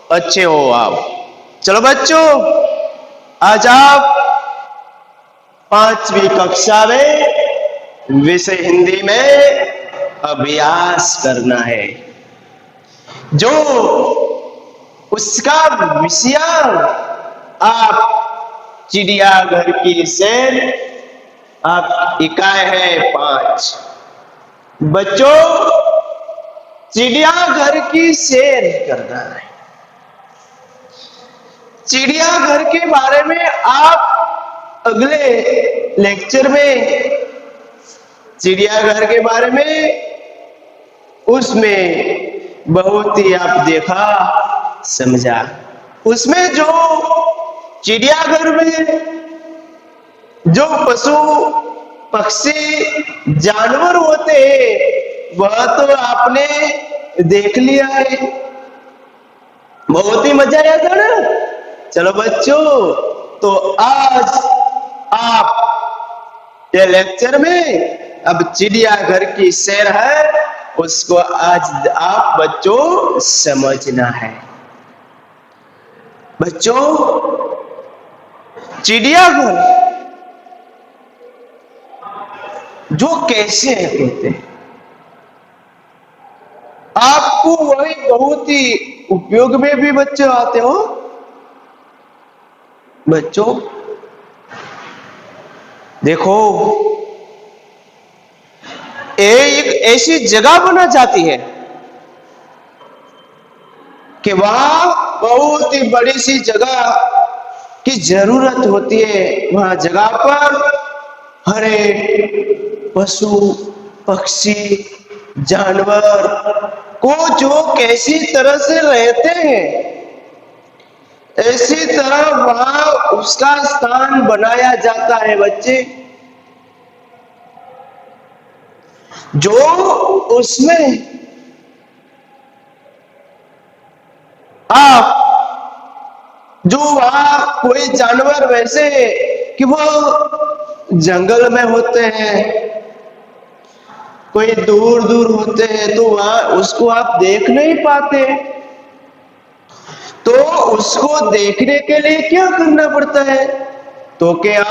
अच्छे हो आप। चलो बच्चों, आज आप 5वीं कक्षा में विषय हिंदी में अभ्यास करना है। जो उसका विषय आप चिड़ियाघर की सैर, आप इकाई है 5। बच्चों, चिड़ियाघर की सैर करना है। चिड़ियाघर के बारे में आप अगले लेक्चर में चिड़ियाघर के बारे में उसमें बहुत ही आप देखा समझा। उसमें जो चिड़ियाघर में जो पशु पक्षी जानवर होते हैं वह तो आपने देख लिया है, बहुत ही मजा आया था ना। चलो बच्चों, तो आज आप ये लेक्चर में अब चिड़ियाघर की सैर है उसको आज आप बच्चों समझना है। बच्चों, चिड़ियाघर जो कैसे होते हैं आपको वही बहुत ही उपयोग में भी बच्चों आते हो। बच्चों देखो, एक ऐसी जगह बना जाती है कि वहां बहुत ही बड़ी सी जगह की जरूरत होती है। वहां जगह पर हरे पशु पक्षी जानवर को जो कैसी तरह से रहते हैं ऐसी तरह वहां उसका स्थान बनाया जाता है। बच्चे, जो उसमें आप जो वहां कोई जानवर वैसे कि वो जंगल में होते हैं, कोई दूर दूर होते हैं तो वहां उसको आप देख नहीं पाते। तो उसको देखने के लिए क्या करना पड़ता है? तो क्या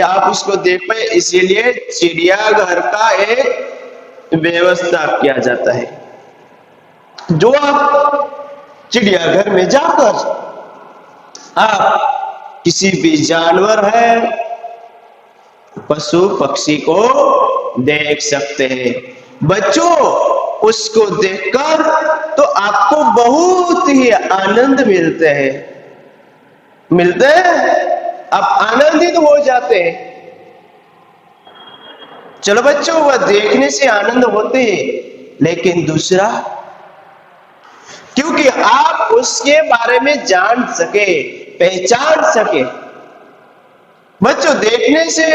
आप उसको देख पाए, इसीलिए चिड़ियाघर का एक व्यवस्था किया जाता है। जो आप चिड़ियाघर में जाकर आप किसी भी जानवर है पशु पक्षी को देख सकते हैं। बच्चों, उसको देखकर तो आपको बहुत ही आनंद मिलते हैं, आप आनंदित हो जाते हैं। चलो बच्चों, वह देखने से आनंद होते हैं, लेकिन दूसरा, क्योंकि आप उसके बारे में जान सके, पहचान सके। बच्चों, देखने से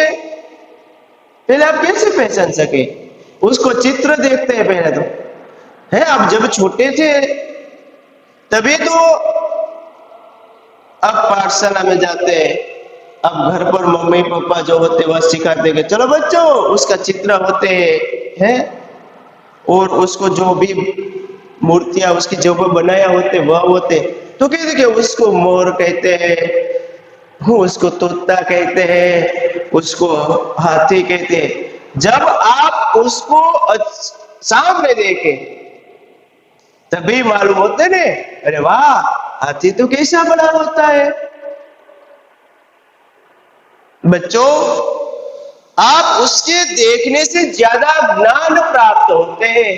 पहले आप कैसे पहचान सके? उसको चित्र देखते हैं पहले तो, है आप जब छोटे थे तभी तो अब पाठशाला में जाते हैं। अब घर पर मम्मी पापा जो होते वह सिखाते हैं, चलो बच्चों उसका चित्र होते हैं और उसको जो भी मूर्तियां उसकी जो बनाया होते वह होते, तो कहते कि उसको मोर कहते हैं, उसको तोता कहते हैं, उसको हाथी कहते हैं। जब आप उसको सामने देखे तभी मालूम होते ने, अरे वाह, हाथी तो कैसा बना होता है। बच्चों, आप उसके देखने से ज्यादा ज्ञान प्राप्त होते हैं।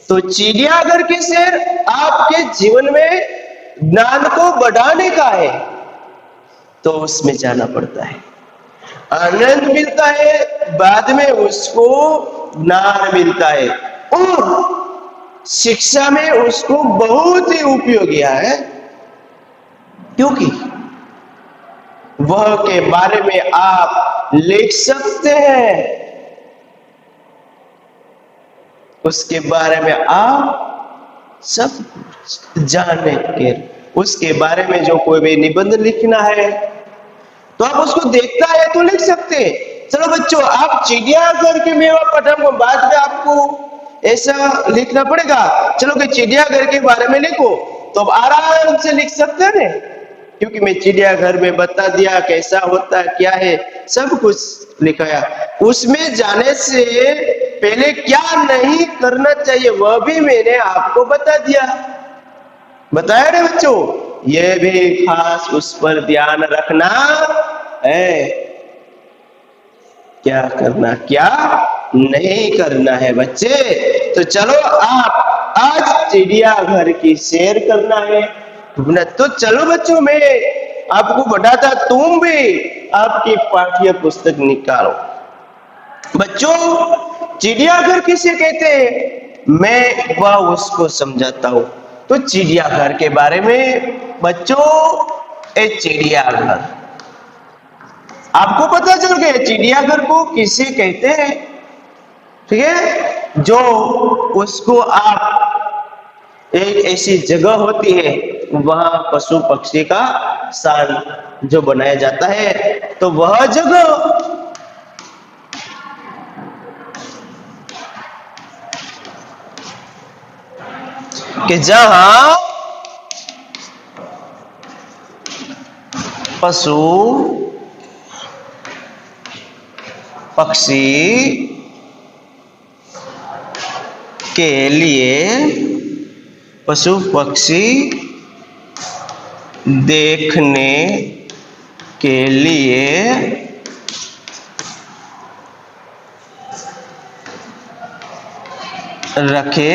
तो चिड़ियाघर की सैर आपके जीवन में ज्ञान को बढ़ाने का है, तो उसमें जाना पड़ता है। आनंद मिलता है, बाद में उसको ज्ञान मिलता है और शिक्षा में उसको बहुत ही उपयोगी है, क्योंकि वह के बारे में आप लिख सकते हैं, उसके बारे में आप सब जाने के, उसके बारे में जो कोई भी निबंध लिखना है तो आप उसको देखता है तो लिख सकते हैं। चलो बच्चों, आप चिड़ियाघर के मेवा पठन को बाद में आपको ऐसा लिखना पड़ेगा, चलो कि चिड़ियाघर के बारे में लिखो, तो अब आराम से लिख सकते हैं ना, क्योंकि मैं चिड़ियाघर में बता दिया कैसा होता है, क्या है, सब कुछ लिखाया। उसमें जाने से पहले क्या नहीं करना चाहिए वह भी मैंने आपको बता दिया, बताया ना बच्चों। ये भी खास उस पर ध्यान रखना है, क्या करना क्या नहीं करना है बच्चे। तो चलो आप आज चिड़ियाघर की सैर करना है तो चलो बच्चों, मैं आपको बताता, तुम भी आपकी पाठ्य पुस्तक निकालो। बच्चों चिड़ियाघर किसे कहते हैं, मैं वह उसको समझाता हूं। तो चिड़ियाघर के बारे में बच्चों, एक चिड़ियाघर आपको पता चल गया चिड़ियाघर को किसे कहते हैं, ठीक है। जो उसको आप एक ऐसी जगह होती है वहां पशु पक्षी का स्थान जो बनाया जाता है, तो वह जगह कि जहां पशु पक्षी के लिए, पशु पक्षी देखने के लिए रखे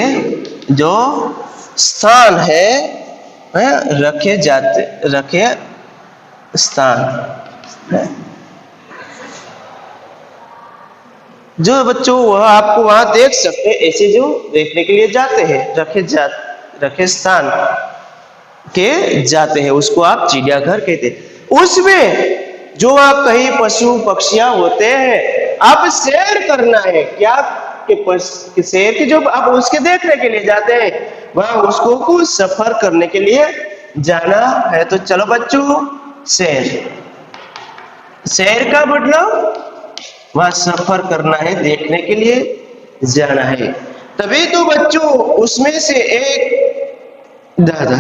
जो स्थान है, रखे स्थान है। जो बच्चों वह आपको वहां देख सकते हैं, ऐसे जो देखने के लिए जाते हैं, रखे स्थान के जाते हैं, उसको आप चिड़ियाघर कहते हैं। उसमें जो आप कहीं पशु पक्षियां होते हैं, आप सैर करना है क्या, कि सैर की जो आप उसके देखने के लिए जाते हैं, वहां उसको कुछ सफर करने के लिए जाना है। तो चलो बच्चों, सैर का मतलब वहां सफर करना है, देखने के लिए जाना है। तभी तो बच्चों उसमें से एक दादा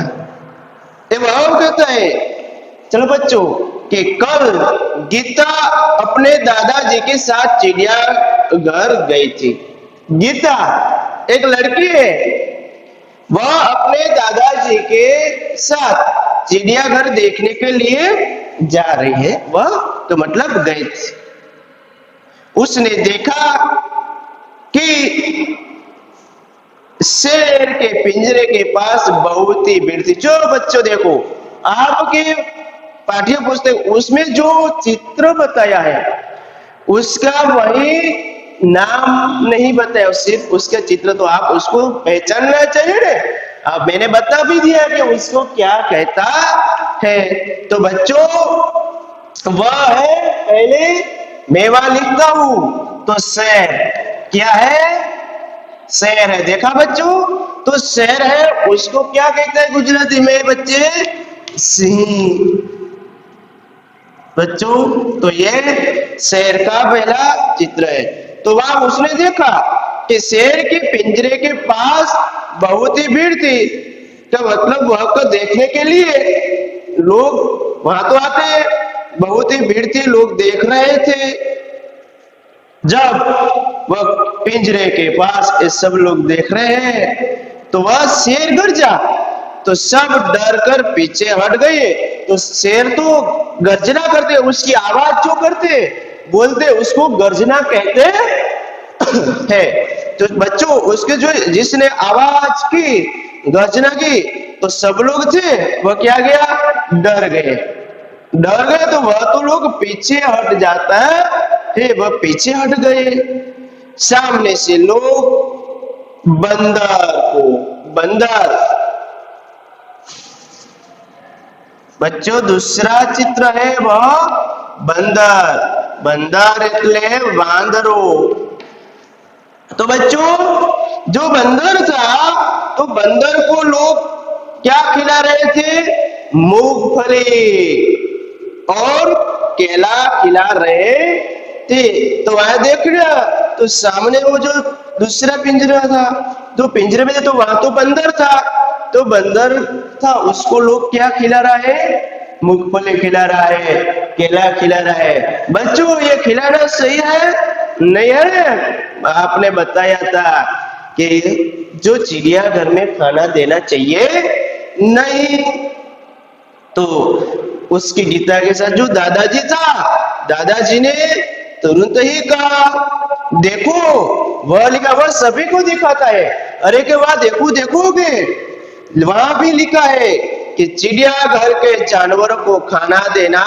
वह कहता है, चलो बच्चों, कि कल गीता अपने दादाजी के साथ चिड़ियाघर गई थी। गीता एक लड़की है, वह अपने दादाजी के साथ चिड़ियाघर देखने के लिए जा रही है, वह तो मतलब गई थी। उसने देखा कि शेर के पिंजरे के पास बहुत ही भीड़ थी। जो बच्चों देखो आपके पाठ्य पुस्तक उसमें जो चित्र बताया है उसका वही नाम नहीं बताया, सिर्फ उसका चित्र, तो आप उसको पहचानना चाहिए ना। अब मैंने बता भी दिया कि उसको क्या कहता है। तो बच्चों वह है, पहले मैं वहां लिखता हूं तो शहर, क्या है, शहर है। देखा बच्चों, तो शहर है उसको क्या कहते हैं गुजराती में बच्चे, सिंह। बच्चों तो ये शेर का पहला चित्र है। तो वहां उसने देखा कि शेर के पिंजरे के पास बहुत ही भीड़ थी, तो मतलब वह को देखने के लिए लोग वहां तो आते हैं, बहुत ही भीड़ थी, लोग देख रहे थे। जब वह पिंजरे के पास ये सब लोग देख रहे हैं तो वह शेर गरजा, तो सब डर कर पीछे हट गए। तो शेर तो गर्जना करते, उसकी आवाज जो करते बोलते उसको गर्जना कहते हैं। तो बच्चों उसके जो जिसने आवाज की, गर्जना की, तो सब लोग थे वह क्या गया, डर गए। तो वह तो लोग पीछे हट जाता है, वह पीछे हट गए। सामने से लोग बंदर बच्चों दूसरा चित्र है वह बंदर એટલે वांदरो। तो बच्चों जो बंदर था, तो बंदर को लोग क्या खिला रहे थे, मूंगफली और केला खिला रहे थे। तो वहां देख लिया, तो सामने वो जो दूसरा पिंजरा था, तो पिंजरे में तो वहां तो बंदर था, तो बंदर था उसको लोग क्या खिला रहा है? मूंगफली खिला रहा है, केला खिला रहा है। बच्चों ये खिलाना सही है? नहीं है। आपने बताया था कि जो चिड़ियाघर में खाना देना चाहिए नहीं। तो उसकी गीता के साथ जो दादाजी था, दादाजी ने तुरंत ही कहा देखो वह लिखा, वह सभी को दिखाता है। अरे के वाह, देखो देखोगे वहां भी लिखा है कि चिड़ियाघर के जानवरों को खाना देना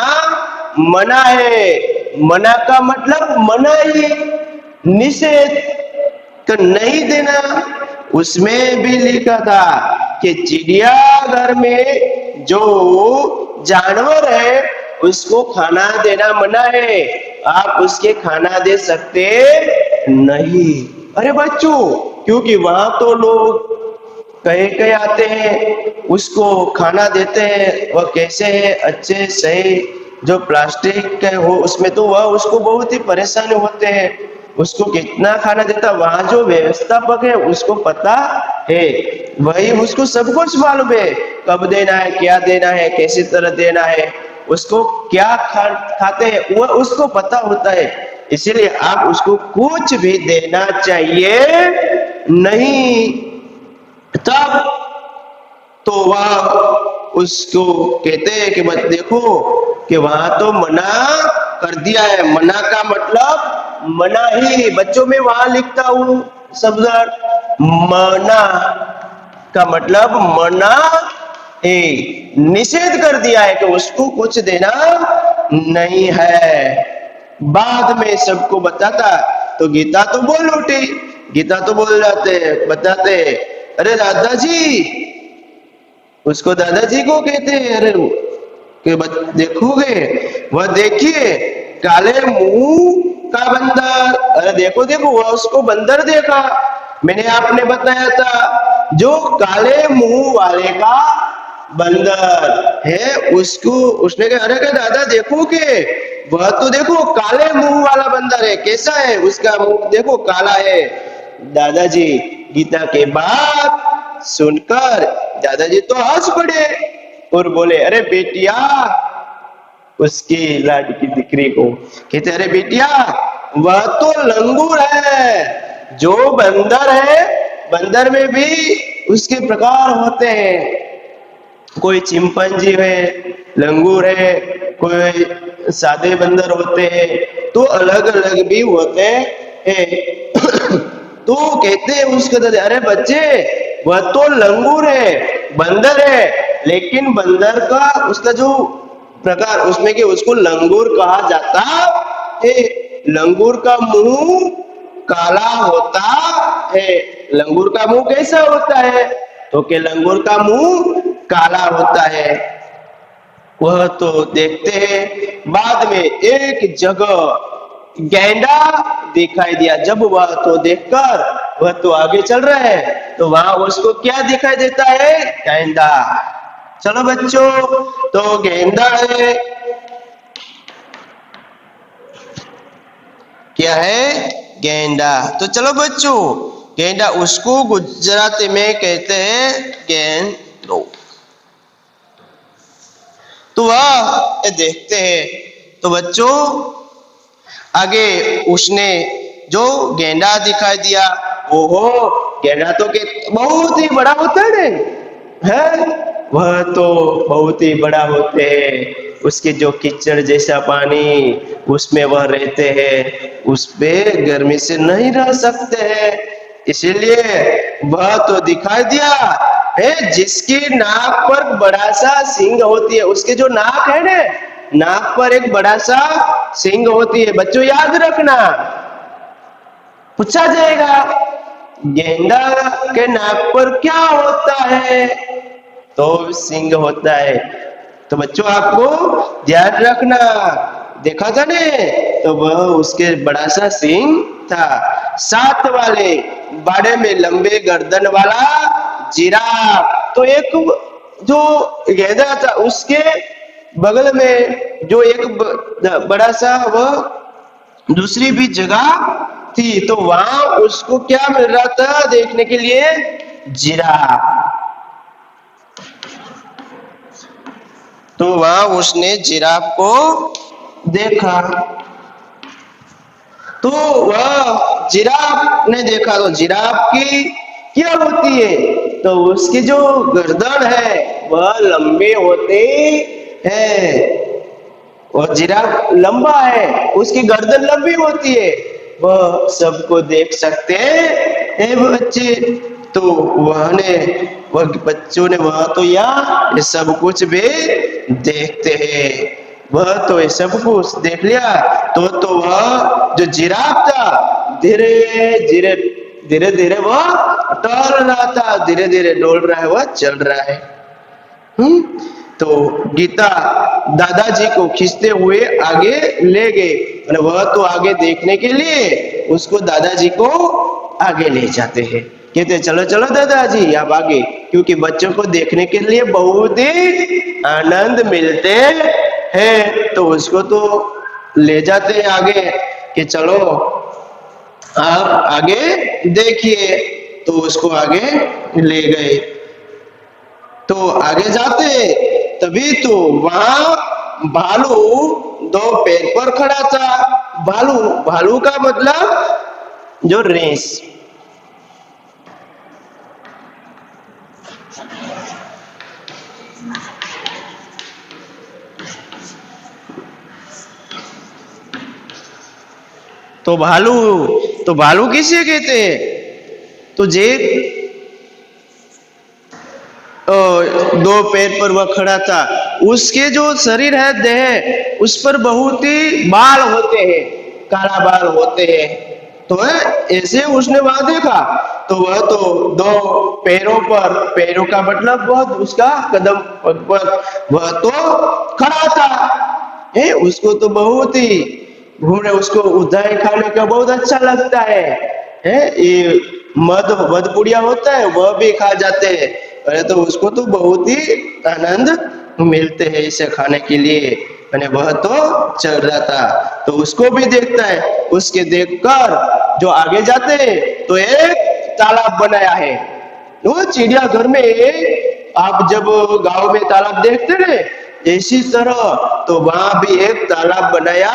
मना है। मना का मतलब मनाही, निषेध का नहीं देना। उसमें भी लिखा था कि चिड़ियाघर में जो जानवर है उसको खाना देना मना है, आप उसके खाना दे सकते नहीं। अरे बच्चों, क्योंकि वहां तो लोग कहे आते हैं, उसको खाना देते हैं, वह कैसे है अच्छे सही, जो प्लास्टिक के हो उसमें तो वह उसको बहुत ही परेशान होते हैं, उसको कितना खाना देता। वहां जो व्यवस्थापक है उसको पता है, वही उसको सब कुछ मालूम है, कब देना है, क्या देना है, कैसी तरह देना है, उसको क्या खाते हैं वह उसको पता होता है। इसीलिए आप उसको कुछ भी देना चाहिए नहीं। तब तो वह उसको कहते हैं कि मत देखो कि वहां तो मना कर दिया है। मना का मतलब मना ही। बच्चों में वहां लिखता हूं शब्द मना का मतलब मना है, निषेध कर दिया है कि उसको कुछ देना नहीं है। बाद में सबको बताता तो गीता तो बोल उठी, गीता तो बोल जाते बताते, अरे दादाजी, उसको दादाजी को कहते हैं, अरे कि देखोगे वह देखिए काले मुंह का बंदर। अरे देखो देखो, वह उसको बंदर देखा। मैंने आपने बताया था जो काले मुंह वाले का बंदर है उसको, उसने कहा अरे दादा देखोगे, वह तो देखो काले मुंह वाला बंदर है, कैसा है उसका मुंह देखो काला है। दादाजी गीता के बात सुनकर दादाजी तो हंस पड़े और बोले अरे बेटिया, उसकी लाडकी दिकरी को कहते अरे बेटिया, वह तो लंगूर है। जो बंदर है, बंदर में भी उसके प्रकार होते हैं, कोई चिंपांजी है, लंगूर है, कोई सादे बंदर होते हैं, तो अलग अलग भी होते हैं। तो कहते हैं उसके दादा अरे बच्चे, वह तो लंगूर है, बंदर है, लेकिन बंदर का उसका जो प्रकार उसमें कि उसको लंगूर कहा जाता है। लंगूर का मुंह काला होता है। लंगूर का मुंह कैसा होता है? तो के लंगूर का मुंह काला होता है। वह तो देखते हैं। बाद में एक जगह गैंडा दिखाई दिया। जब वह तो देखकर वह तो आगे चल रहा है, तो वहां उसको क्या दिखाई देता है? गैंडा। चलो बच्चों, तो गेंदा है, क्या है? गेंडा। तो चलो बच्चों, गेंडा उसको गुजराती में कहते हैं गेंडो। तो वह देखते हैं। तो बच्चों आगे उसने जो गेंडा दिखाई दिया, ओहो, गेंडा तो बहुत ही बड़ा होता है, वह तो बहुत ही बड़ा होते हैं। उसके जो कीचड़ जैसा पानी उसमें वह रहते हैं, उस पे गर्मी से नहीं रह सकते हैं, इसीलिए वह तो दिखाई दिया है। जिसकी नाक पर बड़ा सा सींग होती है, उसके जो नाक है ना, नाक पर एक बड़ा सा सींग होती है। बच्चों याद रखना, पूछा जाएगा गेंडा के नाक पर क्या होता है? तो सींग होता है। तो बच्चों आपको ध्यान रखना, देखा था ने, तो वह उसके बड़ा सा सींग था। साथ वाले बाड़े में लंबे गर्दन वाला जिराफ। तो एक जो गेंडा था उसके बगल में जो एक बड़ा सा वह दूसरी भी जगह थी, तो वहां उसको क्या मिल रहा था देखने के लिए? जिराफ। तो वहां उसने जिराफ को देखा। तो वह जिराफ ने देखा तो जिराफ की क्या होती है, तो उसकी जो गर्दन है वह लंबी होती है। और जिराफ लंबा है, उसकी गर्दन लंबी होती है। वह सबको देख सकते हैं बच्चे। तो वह बच्चों ने वह तो ये सब कुछ भी देखते हैं। वह तो ये सब कुछ देख लिया। तो वह जो जिराफ था धीरे धीरे धीरे धीरे वह टहल रहा था, धीरे धीरे डोल रहा है, वह चल रहा है। तो गीता दादाजी को खींचते हुए आगे ले गए और वह तो आगे देखने के लिए उसको दादाजी को आगे ले जाते हैं। कहते चलो चलो दादाजी आप आगे, क्योंकि बच्चों को देखने के लिए बहुत ही आनंद मिलते हैं। तो उसको तो ले जाते हैं आगे कि चलो आप आगे देखिए। तो उसको आगे ले गए। तो आगे जाते तभी तो वहां भालू दो पैर पर खड़ा था। भालू, भालू का मतलब जो रेस। तो भालू किसे कहते हैं? तो जे दो पैर पर वह खड़ा था, उसके जो शरीर है देह, उस पर बहुत ही बाल होते हैं, काला बाल होते हैं। तो ऐसे उसने वहां देखा। तो वह तो दो पैरों पर, पैरों का मतलब बहुत उसका कदम पर वह तो खड़ा था। उसको तो बहुत ही घूमने, उसको उधाई खाने का बहुत अच्छा लगता है। ये मध पुड़िया होता है वह भी खा जाते हैं। अरे तो उसको तो बहुत ही आनंद मिलते हैं इसे खाने के लिए। अरे वह तो चल रहा था तो उसको भी देखता है। उसके देखकर जो आगे जाते हैं तो एक तालाब बनाया है। वो चिड़ियाघर में आप जब गांव में तालाब देखते हैं इसी तरह, तो वहां भी एक तालाब बनाया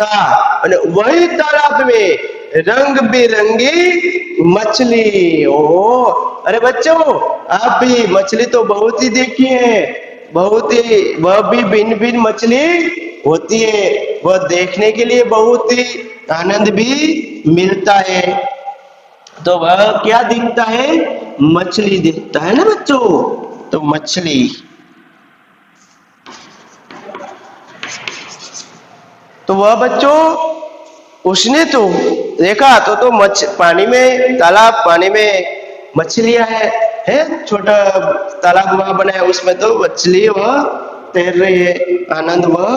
था। और वही तालाब में रंग बिरंगी मछली। ओ अरे बच्चों, आप भी मछली तो बहुत ही देखी है, बहुत ही, वह भी भिन्न भिन्न मछली होती है। वह देखने के लिए बहुत ही आनंद भी मिलता है। तो वह क्या दिखता है? मछली दिखता है ना बच्चों। तो मछली, तो वह बच्चों उसने तो देखा तो पानी में, तालाब पानी में मछलियां है छोटा तालाब वहां बनाया, उसमें तो मछली वह तैर रही है, आनंद वह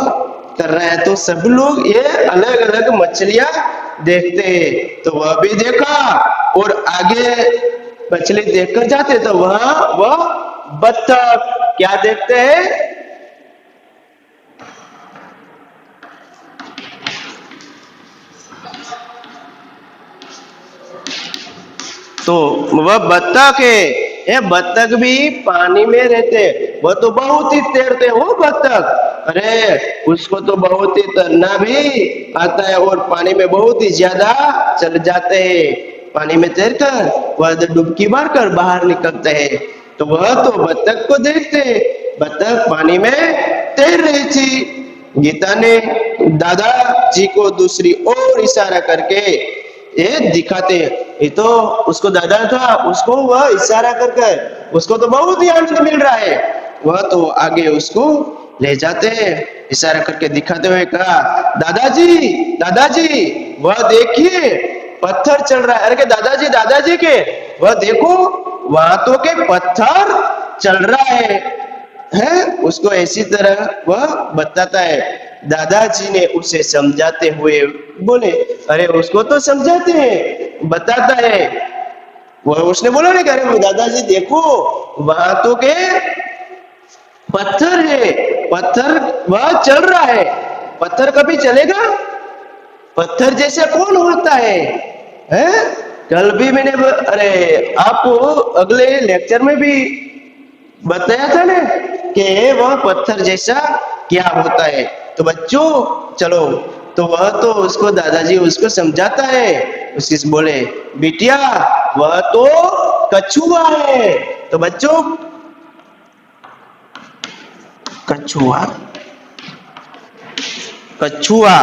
कर रहा है। तो सब लोग ये अलग अलग मछलियां देखते हैं। तो वह भी देखा और आगे मछली देखकर जाते तो वह बत्तख क्या देखते हैं? तो वह बत्तख है। ये बत्तख भी पानी में रहते, वह तो बहुत ही तैरते हो बत्तख। अरे उसको तो बहुत ही तैरना भी आता है और पानी में बहुत ही ज्यादा चल जाते हैं। पानी में तैरकर वह डुबकी मारकर बाहर निकलते हैं। तो वह तो बत्तख को देखते, बत्तख पानी में तैर रही थी। गीता ने दादाजी को दूसरी ओर इशारा करके ये दिखाते। ये तो उसको दादा था, उसको वह इशारा कर उसको तो बहुत ही आनंद मिल रहा है। वह तो आगे उसको ले जाते हैं, इशारा करके दिखाते हुए कहा, दादाजी दादाजी वह देखिए पत्थर चल रहा है। अरे के दादाजी दादाजी के वह देखो वहां तो के पत्थर चल रहा है। उसको ऐसी तरह वह बताता है। दादाजी ने उसे समझाते हुए बोले, अरे उसको तो समझाते हैं, बताता है। वह उसने बोला नहीं, अरे दादाजी देखो वहां तो के पत्थर है, पत्थर वह चल रहा है। पत्थर कभी चलेगा? पत्थर जैसा कौन होता है? कल भी मैंने अरे आपको अगले लेक्चर में भी बताया था ना, कि वह पत्थर जैसा क्या होता है। तो बच्चों चलो, तो वह तो उसको दादाजी उसको समझाता है, उसकी बोले बिटिया वह तो कछुआ है। तो बच्चों कछुआ, कछुआ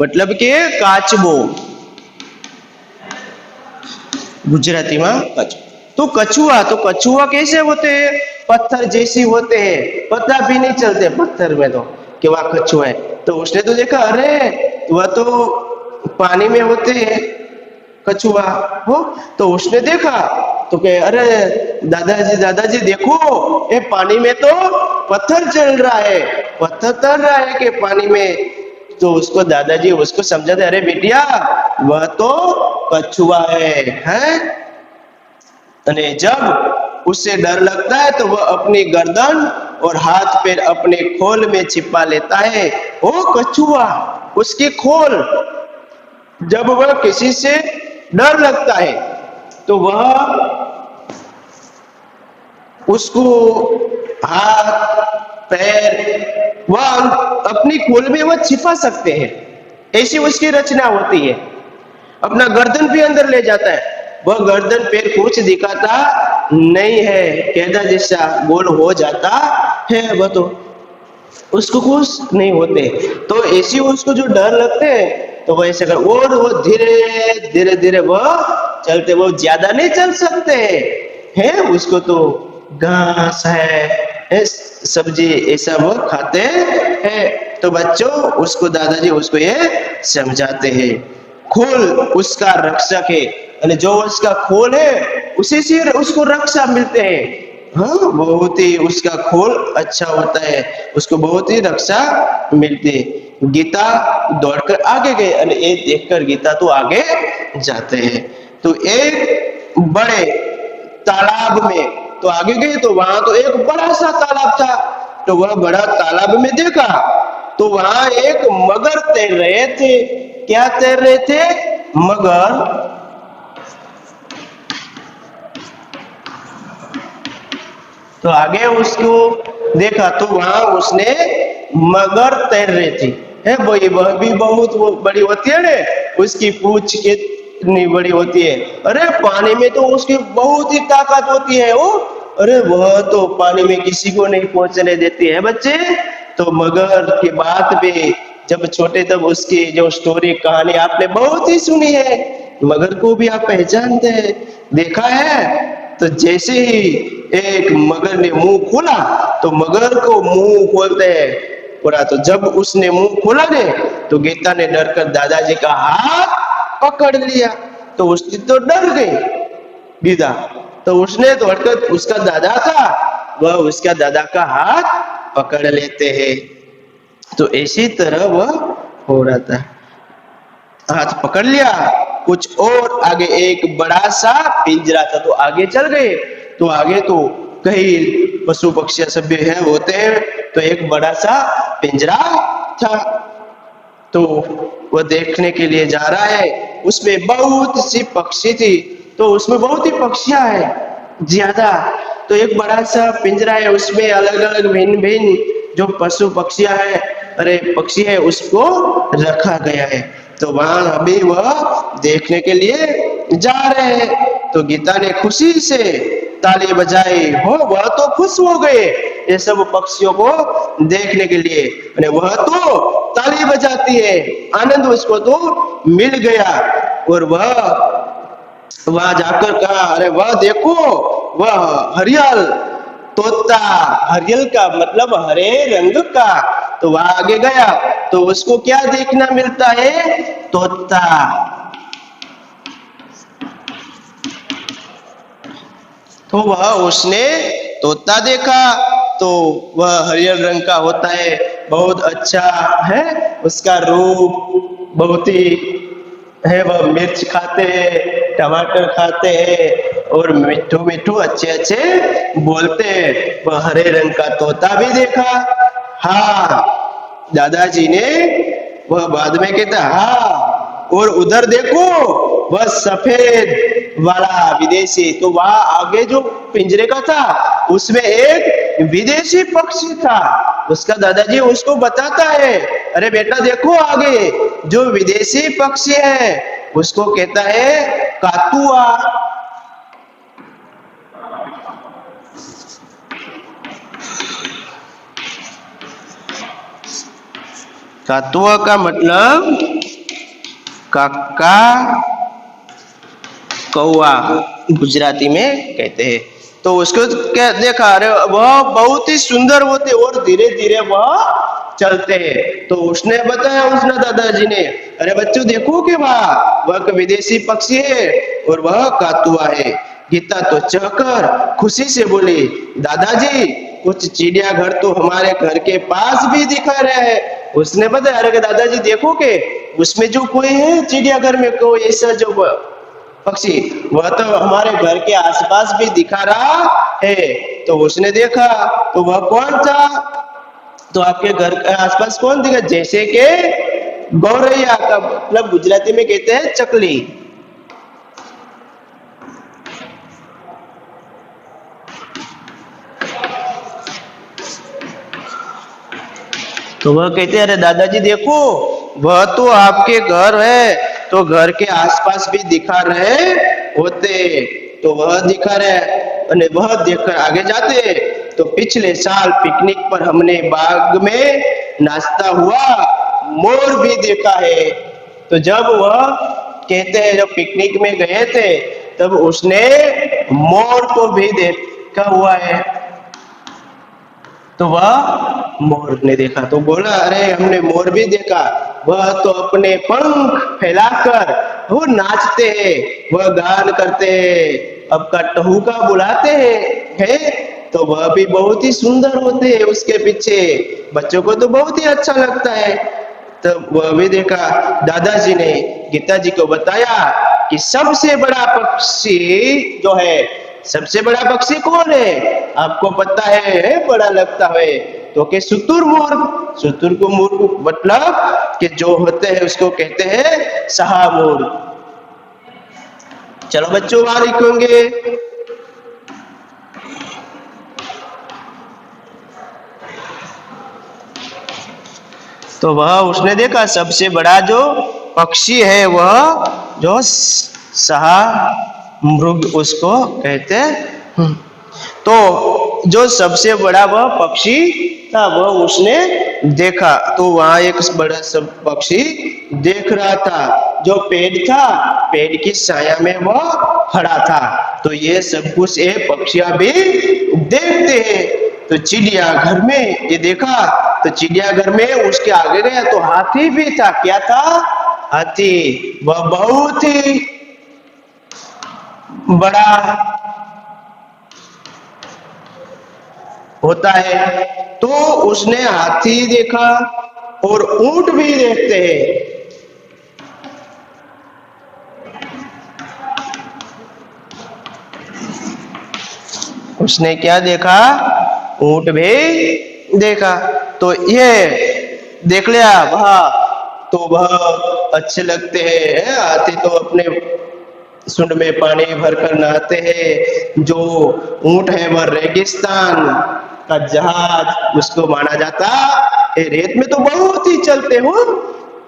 मतलब के काचबो, गुजराती में कछुआ। तो कछुआ, तो कछुआ कैसे होते हैं? पत्थर जैसी होते हैं, पता भी नहीं चलते पत्थर में तो कि वह कछुआ है। तो उसने तो देखा अरे वह तो पानी में होते हैं कछुआ हो। तो उसने देखा तो कहे अरे दादाजी दादाजी देखो ये पानी में तो पत्थर चल रहा है, पत्थर तैर रहा है कि पानी में। तो उसको दादाजी उसको समझाते अरे बिटिया वह तो कछुआ है। अने जब उससे डर लगता है तो वह अपनी गर्दन और हाथ पैर अपने खोल में छिपा लेता है। ओ कछुआ उसकी खोल, जब वह किसी से डर लगता है तो वह उसको हाथ पैर वह अपनी खोल में वह छिपा सकते हैं, ऐसी उसकी रचना होती है। अपना गर्दन भी अंदर ले जाता है, वह गर्दन पैर कुछ दिखाता नहीं है, कैदा जैसा गोल हो जाता है, वह तो उसको कुछ नहीं होते। तो ऐसी उसको जो डर लगते हैं तो वह ऐसे कर, और वो धीरे धीरे धीरे वह चलते, वो ज्यादा नहीं चल सकते हैं। उसको तो घास है सब्जी ऐसा वो खाते हैं। तो बच्चों उसको दादाजी उसको ये समझाते हैं खोल उसका रक्षक है, यानी जो उसका खोल है उसी से उसको रक्षा मिलते हैं। हाँ बहुत ही उसका खोल अच्छा होता है, उसको बहुत ही रक्षा मिलती है। गीता दौड़कर आगे गए और ये देखकर गीता तो आगे जाते हैं। तो एक बड़े तालाब में तो आगे गए तो वहां तो एक बड़ा सा तालाब था। तो वह बड़ा तालाब में देखा तो वहां एक मगर तैर रहे थे। क्या तैर रहे थे? मगर। तो आगे उसको देखा तो वहां उसने मगर तैर रही थी है, वह भी बहुत बड़ी होती है ना, उसकी पूंछ कितनी बड़ी होती है। अरे पानी में तो उसकी बहुत ही ताकत होती है वो, अरे वह तो पानी में किसी को नहीं पहुंचने देती है बच्चे। तो मगर की बात भी जब छोटे तब उसकी जो स्टोरी कहानी आपने बहुत ही सुनी है, मगर को भी आप पहचानते हैं, देखा है। तो जैसे ही एक मगर ने मुंह खोला तो मगर को मुंह खोलते हैं पूरा। तो जब उसने मुंह खोला ने तो गीता ने डरकर दादाजी का हाथ पकड़ लिया। तो उसकी तो डर गई गीता, तो उसने दौड़कर उसका दादा था वह उसका दादा का हाथ पकड़ लेते हैं। तो इसी तरह वह हो रहा था, हाथ पकड़ लिया। कुछ और आगे एक बड़ा सा पिंजरा था, तो आगे चल गए। तो आगे तो कई पशु पक्षी सभी है होते हैं, तो एक बड़ा सा पिंजरा था। तो वह देखने के लिए जा रहा है, उसमें बहुत सी पक्षी थी। तो उसमें बहुत ही पक्षियां है ज्यादा। तो एक बड़ा सा पिंजरा है, उसमें अलग अलग भिन्न भिन्न जो पशु पक्षियां है, अरे पक्षी है, उसको रखा गया है। तो वहां अभी वह देखने के लिए जा रहे हैं। तो गीता ने खुशी से ताली बजाई, हो वह तो खुश हो गए ये सब पक्षियों को देखने के लिए, अरे वह तो ताली बजाती है, आनंद उसको तो मिल गया। और वह जाकर कहा अरे वह देखो वह हरियल तोता, हरियल का मतलब हरे रंग का। तो वह आगे गया तो उसको क्या देखना मिलता है? तोता। तो वह उसने तोता देखा, तो वह हरियर रंग का होता है, बहुत अच्छा है उसका रूप, बहुत ही है। वह मिर्च खाते हैं, टमाटर खाते हैं और मिठू मिठू अच्छे अच्छे बोलते हैं। वह हरे रंग का तोता भी देखा। हाँ दादाजी ने वह बाद में कहता हाँ, और उधर देखो वह सफेद वाला विदेशी। तो वहां आगे जो पिंजरे का था उसमें एक विदेशी पक्षी था। उसका दादाजी उसको बताता है, अरे बेटा देखो आगे जो विदेशी पक्षी है उसको कहता है कातुआ। कातुआ का मतलब काका कौआ गुजराती में कहते हैं। तो उसको क्या देखा, अरे वह बहुत ही सुंदर होते और धीरे धीरे वह चलते हैं। तो उसने बताया, उसने दादाजी ने, अरे बच्चों देखो कि वह विदेशी पक्षी है और वह कातुआ है। गीता तो चहकर खुशी से बोली, दादाजी कुछ चिड़ियाघर तो हमारे घर के पास भी दिखा रहे हैं। उसने बताया, अरे दादाजी देखो के उसमें जो कोई है चिड़ियाघर में कोई ऐसा जो पक्षी, वह तो हमारे घर के आसपास भी दिखा रहा है। तो उसने देखा, तो वह कौन था? तो आपके घर के आसपास कौन दिखा? जैसे कि गौरैया का मतलब गुजराती में कहते हैं चकली। तो वह कहते हैं, अरे दादाजी देखो वह तो आपके घर है, तो घर के आसपास भी दिखा रहे होते। तो वह दिखा रहे और वह देखकर आगे जाते। तो पिछले साल पिकनिक पर हमने बाग में नाचता हुआ मोर भी देखा है। तो जब वह कहते हैं जब पिकनिक में गए थे तब उसने मोर को भी देखा हुआ है। तो वह मोर ने देखा तो बोला, अरे हमने मोर भी देखा, वह तो अपने पंख फैलाकर वो नाचते हैं, वह गान करते हैं, आपका टहूका बुलाते हैं। तो वह भी बहुत ही सुंदर होते हैं उसके पीछे, बच्चों को तो बहुत ही अच्छा लगता है। तो वह भी देखा। दादाजी ने गीता जी को बताया कि सबसे बड़ा पक्षी जो है, सबसे बड़ा पक्षी कौन है? आपको पता है, बड़ा लगता है तो के शुतुरमुर्ग। शुतुरमुर्ग मतलब कि जो होते हैं उसको कहते हैं शाहमुर्ग। चलो बच्चों वहां लिखेंगे। तो वह उसने देखा सबसे बड़ा जो पक्षी है वह जो शाहमृग उसको कहते हैं। तो जो सबसे बड़ा वह पक्षी था वह उसने देखा। तो वहां एक बड़ा सब पक्षी देख रहा था जो पेड़ था, पेड़ की छाया में वह खड़ा था। तो ये सब कुछ ये पक्षियां भी देखते हैं। तो चिड़ियाघर में ये देखा, तो चिड़ियाघर में उसके आगे गया तो हाथी भी था। क्या था? हाथी। वह बहुत ही बड़ा होता है। तो उसने हाथी देखा और ऊंट भी देखते हैं। उसने क्या देखा? ऊंट भी देखा। तो ये देख लिया वह, तो वह अच्छे लगते हैं। हाथी तो अपने सुंड में पानी भरकर नहाते हैं। जो ऊंट है वह रेगिस्तान का जहाज उसको माना जाता है। रेत में तो बहुत ही चलते हो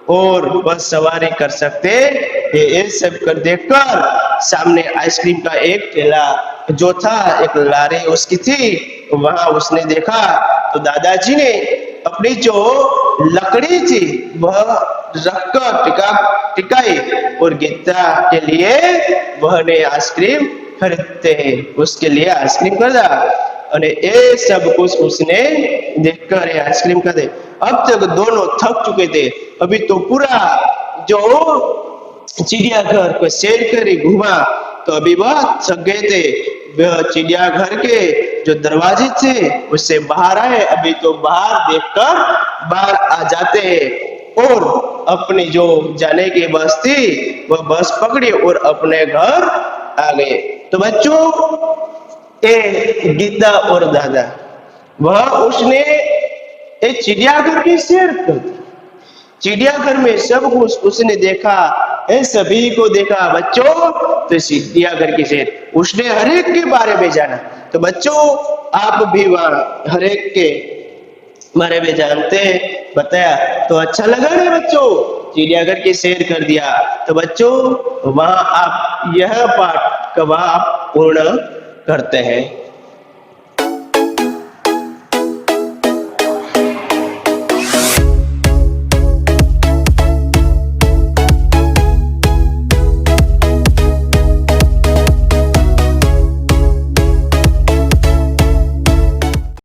और बस सवारी कर सकते। ये सब कर देखकर सामने आइसक्रीम का एक ठेला जो था, एक लारी उसकी थी, वहां उसने देखा। तो दादाजी ने अपनी जो लकड़ी थी वह रखकर टिकाई और गीता के लिए वह ने आइसक्रीम खरीदते हैं, उसके लिए आइसक्रीम खरीदा। और ये सब कुछ उसने देखकर आइसक्रीम खरीदे। अब तक दोनों थक चुके थे। अभी तो पूरा जो चिड़ियाघर को सैर कर घूमा तो अभी वह थक गए थे। वह चिड़ियाघर के जो दरवाजे थे उससे बाहर आए। अभी तो बाहर देखकर बाहर आ जाते हैं और अपनी जो जाने की बस थी वह बस पकड़ी और अपने घर आ गए। तो बच्चों गीता और दादा वह उसने एक चिड़ियाघर की सैर कर दी। चिड़ियाघर में सब कुछ उसने देखा, सभी को देखा बच्चों। तो चिड़ियाघर की सैर उसने हर एक के बारे में जाना। तो बच्चों आप भी वहाँ हर एक के बारे में जानते हैं, बताया तो अच्छा लगा ना बच्चों, चिड़ियाघर की सैर कर दिया। तो बच्चों वहाँ आप यह पाठ का वहाँ आप पूर्ण करते हैं।